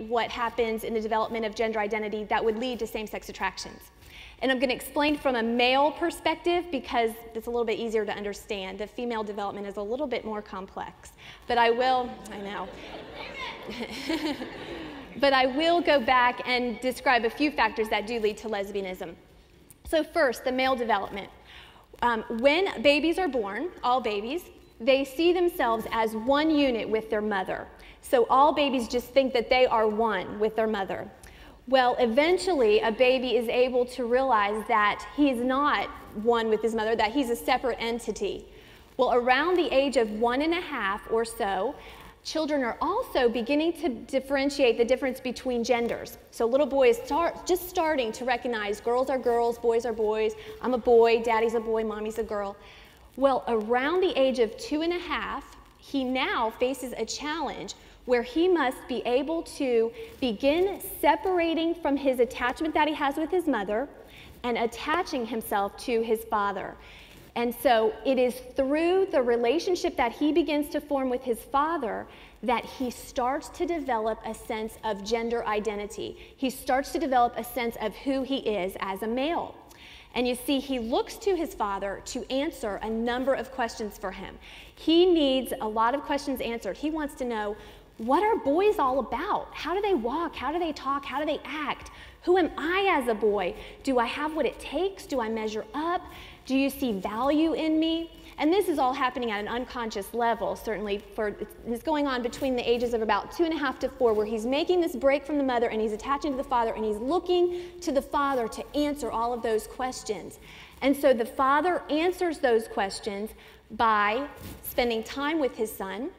what happens in the development of gender identity that would lead to same-sex attractions. And I'm going to explain from a male perspective because it's a little bit easier to understand. The female development is a little bit more complex. But I will go back and describe a few factors that do lead to lesbianism. So first, the male development. When babies are born, all babies, they see themselves as one unit with their mother. So all babies just think that they are one with their mother. Well, eventually a baby is able to realize that he's not one with his mother, that he's a separate entity. Well, around the age of 1.5 or so, children are also beginning to differentiate the difference between genders. So little boys just starting to recognize girls are girls, boys are boys. I'm a boy, daddy's a boy, mommy's a girl. Well, around the age of 2.5, he now faces a challenge where he must be able to begin separating from his attachment that he has with his mother and attaching himself to his father. And so it is through the relationship that he begins to form with his father that he starts to develop a sense of gender identity. He starts to develop a sense of who he is as a male. And you see, he looks to his father to answer a number of questions for him. He needs a lot of questions answered. He wants to know, what are boys all about? How do they walk? How do they talk? How do they act? Who am I as a boy? Do I have what it takes? Do I measure up? Do you see value in me? And this is all happening at an unconscious level, certainly. It's going on between the ages of about 2.5 to 4, where he's making this break from the mother and he's attaching to the father and he's looking to the father to answer all of those questions. And so the father answers those questions by spending time with his son,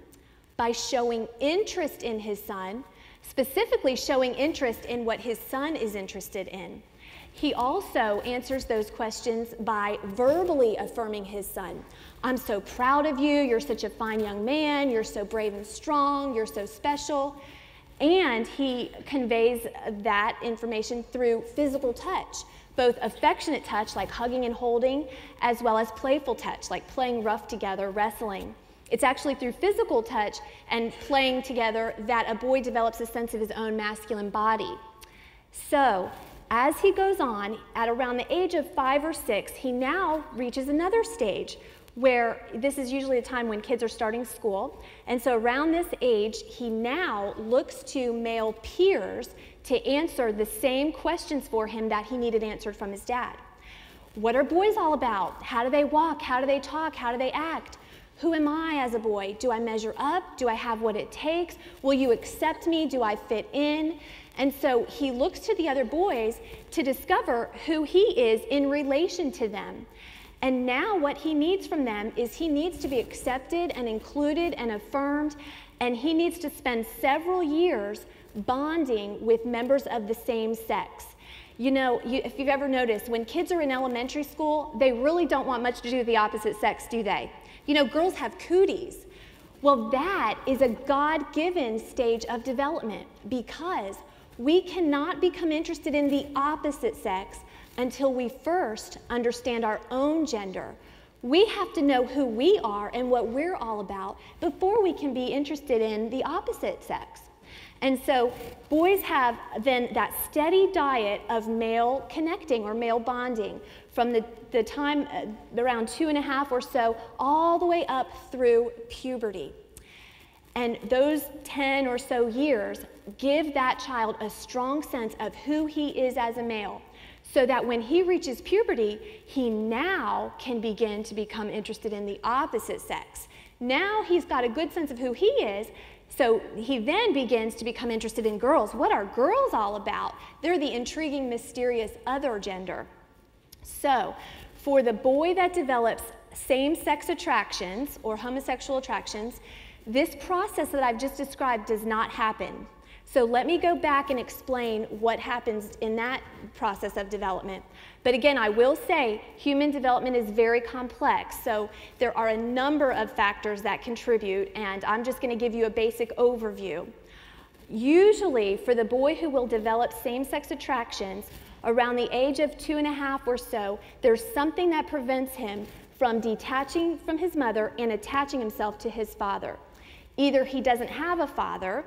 by showing interest in his son, specifically showing interest in what his son is interested in. He also answers those questions by verbally affirming his son. I'm so proud of you, you're such a fine young man, you're so brave and strong, you're so special. And he conveys that information through physical touch, both affectionate touch, like hugging and holding, as well as playful touch, like playing rough together, wrestling. It's actually through physical touch and playing together that a boy develops a sense of his own masculine body. So, as he goes on, at around the age of 5 or 6, he now reaches another stage where this is usually a time when kids are starting school. And so around this age, he now looks to male peers to answer the same questions for him that he needed answered from his dad. What are boys all about? How do they walk? How do they talk? How do they act? Who am I as a boy? Do I measure up? Do I have what it takes? Will you accept me? Do I fit in? And so he looks to the other boys to discover who he is in relation to them. And now what he needs from them is he needs to be accepted and included and affirmed, and he needs to spend several years bonding with members of the same sex. You know, if you've ever noticed, when kids are in elementary school, they really don't want much to do with the opposite sex, do they? You know, girls have cooties. Well, that is a God-given stage of development because we cannot become interested in the opposite sex until we first understand our own gender. We have to know who we are and what we're all about before we can be interested in the opposite sex. And so boys have then that steady diet of male connecting or male bonding from the time around 2.5 or so all the way up through puberty. And those 10 or so years give that child a strong sense of who he is as a male, so that when he reaches puberty, he now can begin to become interested in the opposite sex. Now he's got a good sense of who he is, so he then begins to become interested in girls. What are girls all about? They're the intriguing, mysterious other gender. So for the boy that develops same-sex attractions or homosexual attractions, this process that I've just described does not happen. So let me go back and explain what happens in that process of development. But again, I will say human development is very complex, so there are a number of factors that contribute, and I'm just going to give you a basic overview. Usually, for the boy who will develop same-sex attractions, around the age of 2.5 or so, there's something that prevents him from detaching from his mother and attaching himself to his father. Either he doesn't have a father,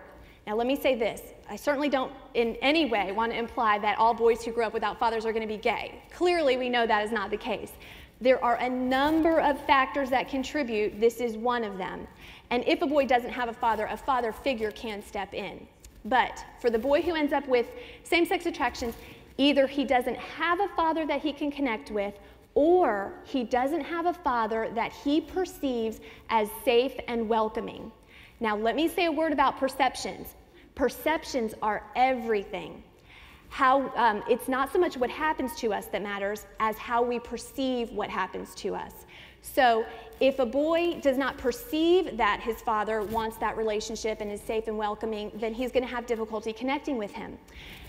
Now, let me say this. I certainly don't in any way want to imply that all boys who grow up without fathers are going to be gay. Clearly, we know that is not the case. There are a number of factors that contribute. This is one of them. And if a boy doesn't have a father figure can step in. But for the boy who ends up with same-sex attractions, either he doesn't have a father that he can connect with, or he doesn't have a father that he perceives as safe and welcoming. Now, let me say a word about perceptions. Perceptions are everything. It's not so much what happens to us that matters as how we perceive what happens to us. So if a boy does not perceive that his father wants that relationship and is safe and welcoming, then he's going to have difficulty connecting with him.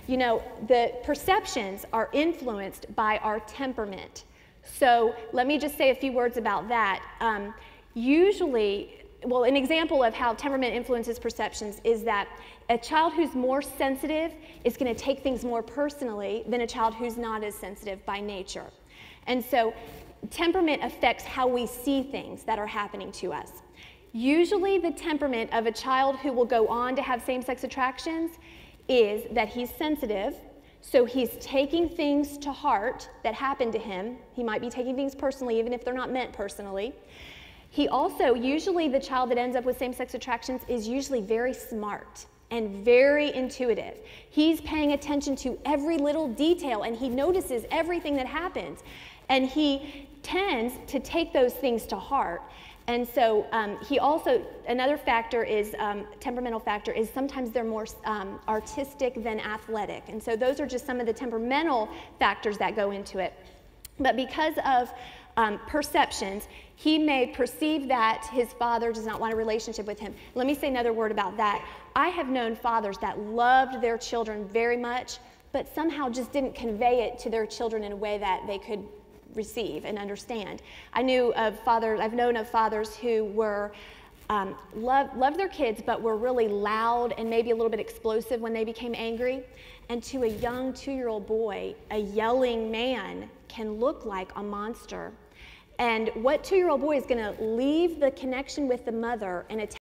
You know, the perceptions are influenced by our temperament. So let me just say a few words about that. An example of how temperament influences perceptions is that a child who's more sensitive is going to take things more personally than a child who's not as sensitive by nature. And so temperament affects how we see things that are happening to us. Usually the temperament of a child who will go on to have same-sex attractions is that he's sensitive, so he's taking things to heart that happen to him. He might be taking things personally, even if they're not meant personally. He also, usually the child that ends up with same-sex attractions is usually very smart and very intuitive. He's paying attention to every little detail, and he notices everything that happens. And he tends to take those things to heart. And so he also, another factor is, temperamental factor is sometimes they're more artistic than athletic. And so those are just some of the temperamental factors that go into it. But because of perceptions, he may perceive that his father does not want a relationship with him. Let me say another word about that. I have known fathers that loved their children very much, but somehow just didn't convey it to their children in a way that they could receive and understand. I've known of fathers who were loved their kids, but were really loud and maybe a little bit explosive when they became angry. And to a young 2-year-old boy, a yelling man can look like a monster. And what 2-year-old boy is going to leave the connection with the mother and